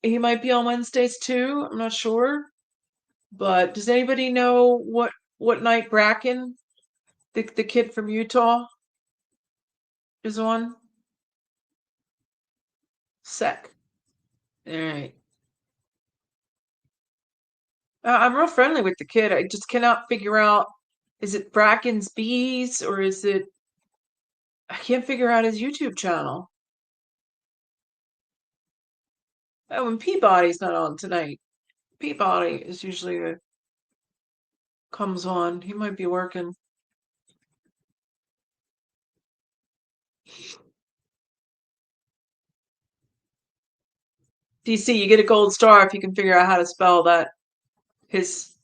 he might be on Wednesdays too. I'm not sure. But does anybody know what night Bracken, the kid from Utah, is on? Sec. All right. I'm real friendly with the kid. I just cannot figure out, is it Bracken's Bees or is it, I can't figure out his YouTube channel. Oh, and Peabody's not on tonight. Peabody is usually comes on. He might be working. DC, you get a gold star if you can figure out how to spell that. His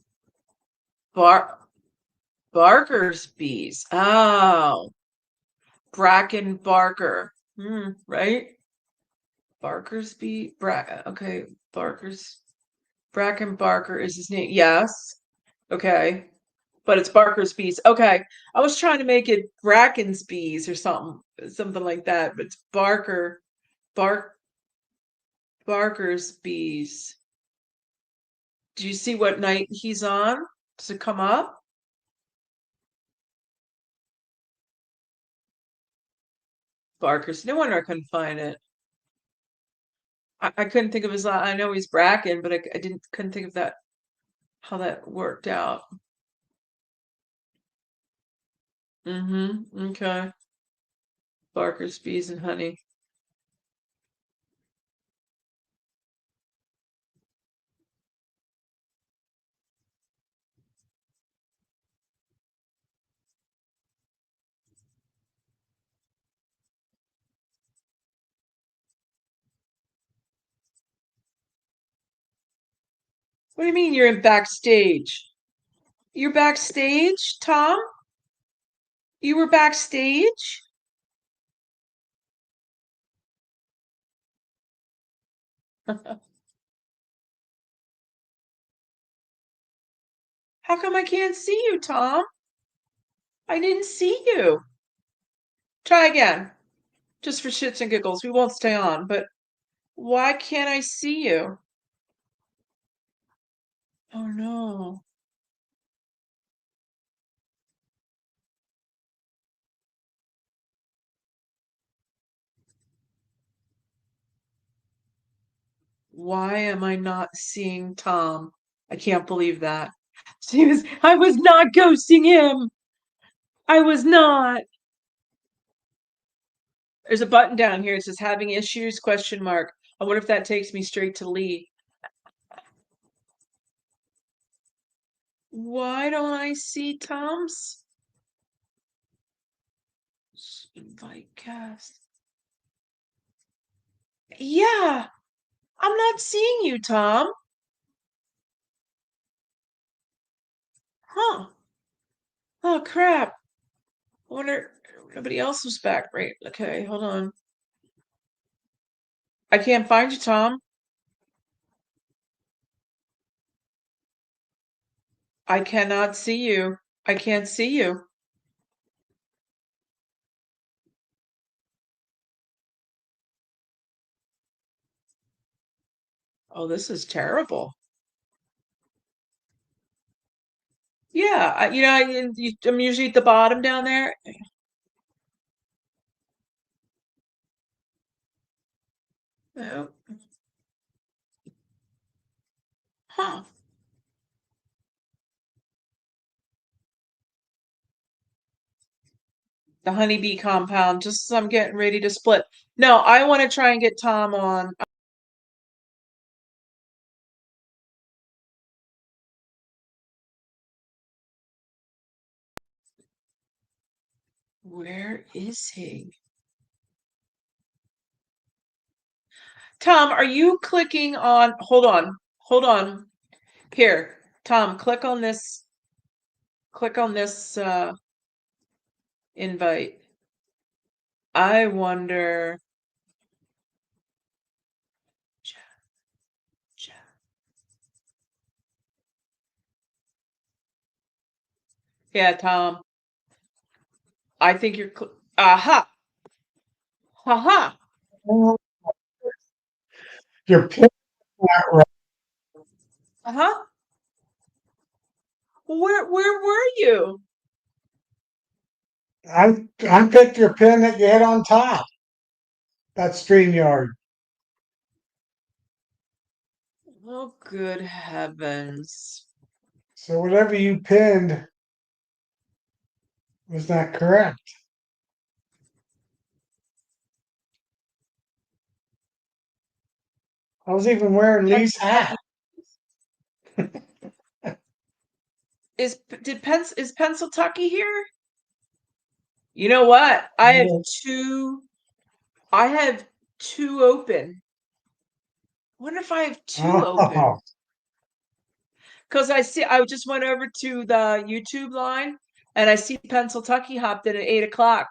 bar Barker's bees. Oh, Bracken Barker. Right? Barker's bee. Okay, Barker's Bracken Barker is his name. Yes. Okay. But it's Barker's bees. Okay. I was trying to make it Bracken's bees or something like that, but it's Bark Barker's bees. Do you see what night he's on? Does it come up? Barker's. No wonder I couldn't find it. I couldn't think of his. I know he's Bracken, but I didn't couldn't think of that how that worked out. Okay. Barker's bees and honey. What do you mean you're in backstage? You're backstage, Tom? You were backstage? How come I can't see you, Tom? I didn't see you. Try again. Just for shits and giggles. We won't stay on, but why can't I see you? Oh no. Why am I not seeing Tom? I can't believe that. I was not ghosting him. I was not. There's a button down here. It says having issues, question mark. I wonder if that takes me straight to Lee. Why don't I see Tom's? Invite cast. Yeah, I'm not seeing you, Tom. Huh. Oh, crap. I wonder nobody else was back, right? Okay, hold on. I can't find you, Tom. I cannot see you. I can't see you. Oh, this is terrible. Yeah, I'm usually at the bottom down there. Oh, huh. The honeybee compound, just as I'm getting ready to split. No, I want to try and get Tom on. Where is he? Tom, are you clicking on? Hold on. Hold on. Here, Tom, click on this invite. I wonder. Yeah, Tom, I think you're. Aha! Haha! You're picking that right. Uh-huh. Where were you? I picked your pin that you hit on top. That's StreamYard. Oh, good heavens. So whatever you pinned was not correct. I was even wearing Have, Lee's have hat. you Is Pennsylvania here? You know what? I have two open. Wonder if I have two Oh, open. Because I just went over to the YouTube line and I see Pennsylvania hopped in at 8 o'clock.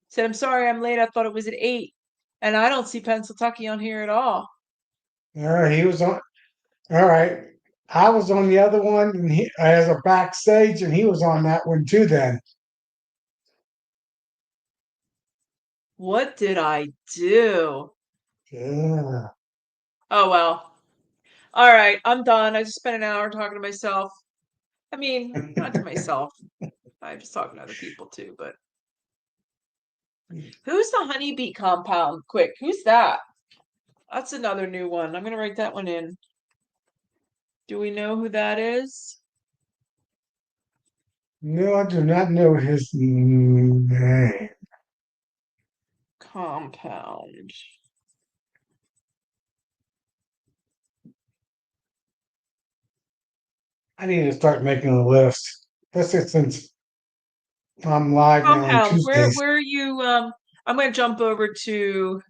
Said, I'm sorry I'm late. I thought it was at 8. And I don't see Pennsylvania on here at all. all right. He was on. All right. I was on the other one and as a backstage, and he was on that one too. Then, What did I do? yeah. Oh well. All right, I'm done. I just spent an hour talking to myself. I mean, not to myself. I was talking to other people too, but who's the honeybee compound? Quick, who's that? That's another new one. I'm gonna write that one in. Do we know who that is? No, I do not know his name. Compound. I need to start making a list. Especially since I'm live now on Compound. Tuesdays. Where are you? I'm gonna jump over to.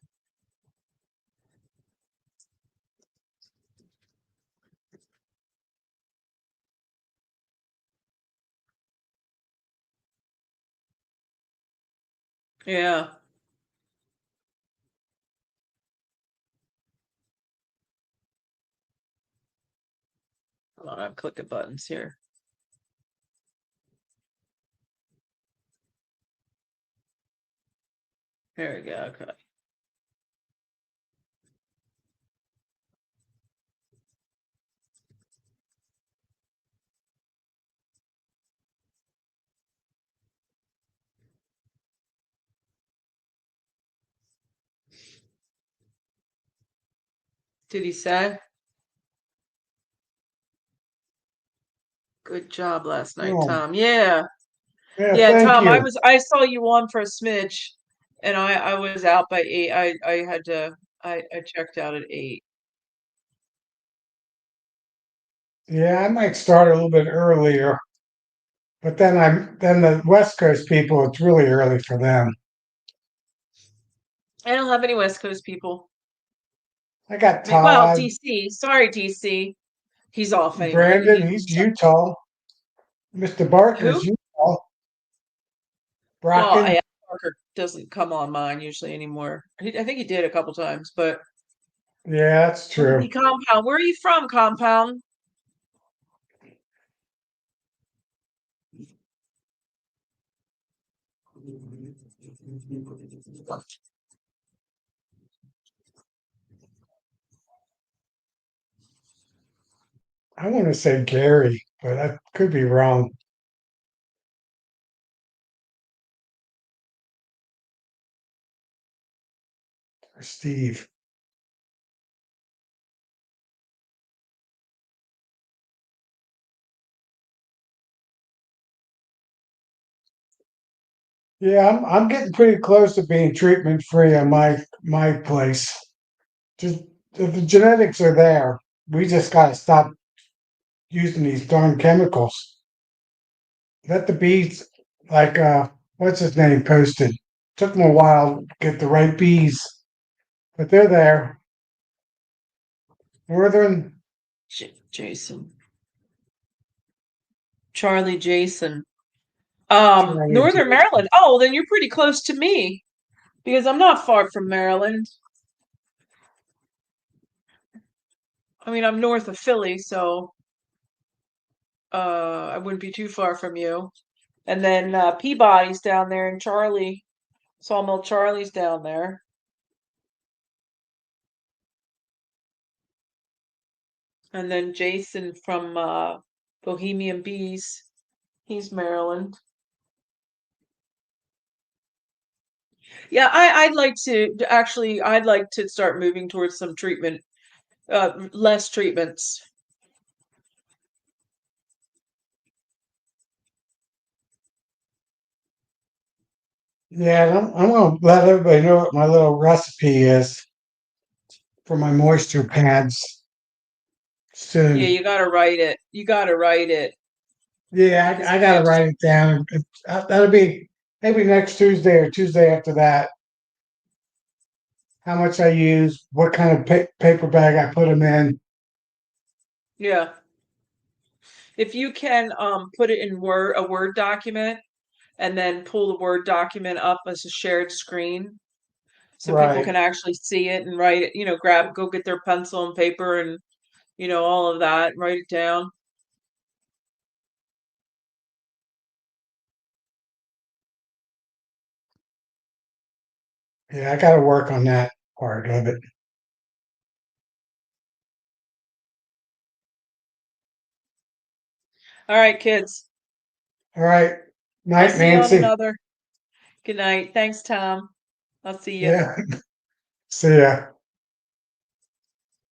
Yeah. Hold on, I'm clicking buttons here. There we go. Okay. Did he say? Good job last night, Oh, Tom. Yeah. yeah, Yeah, thank Tom, you. I saw you on for a smidge and I was out by 8. I had to I checked out at 8. Yeah, I might start a little bit earlier, but then the West Coast people, it's really early for them. I don't have any West Coast people. I got Well, Todd, DC. Sorry, DC. He's off anyway. Brandon, he's Utah. Mr. Barker's Who? Utah. Well, Brockton. Parker doesn't come on mine usually anymore. I think he did a couple times, but Yeah, that's true. Honeybee Compound. Where are you from, Compound? I want to say Gary, but I could be wrong. Or Steve. Yeah, I'm getting pretty close to being treatment free on my place. Just the genetics are there. We just gotta stop using these darn chemicals. Let the bees, like what's his name, posted. Took them a while to get the right bees, but they're there. Northern Jason. Charlie Jason. Charlie Northern Jason. Maryland. Oh, then you're pretty close to me because I'm not far from Maryland. I mean, I'm north of Philly, so I wouldn't be too far from you. And then Peabody's down there, and Charlie, Sawmill Charlie's down there. And then Jason from Bohemian Bees, he's Maryland. Yeah, I'd like to actually, I'd like to start moving towards some treatment, less treatments. Yeah, and I'm gonna let everybody know what my little recipe is for my moisture pads Yeah, soon. you gotta write it. You gotta write it. Yeah, Because I you gotta can't just, write it down. That'll be maybe next Tuesday or Tuesday after that. How much I use, what kind of paper bag I put them in. yeah. If you can put it in a Word document and then pull the Word document up as a shared screen so people Right. can actually see it and write it, go get their pencil and paper and, all of that, write it down. Yeah, I gotta work on that part of it. All right, kids. All right. I'll Night, see you on Nancy. another. Good night. Thanks, Tom. I'll see you. Yeah. See ya.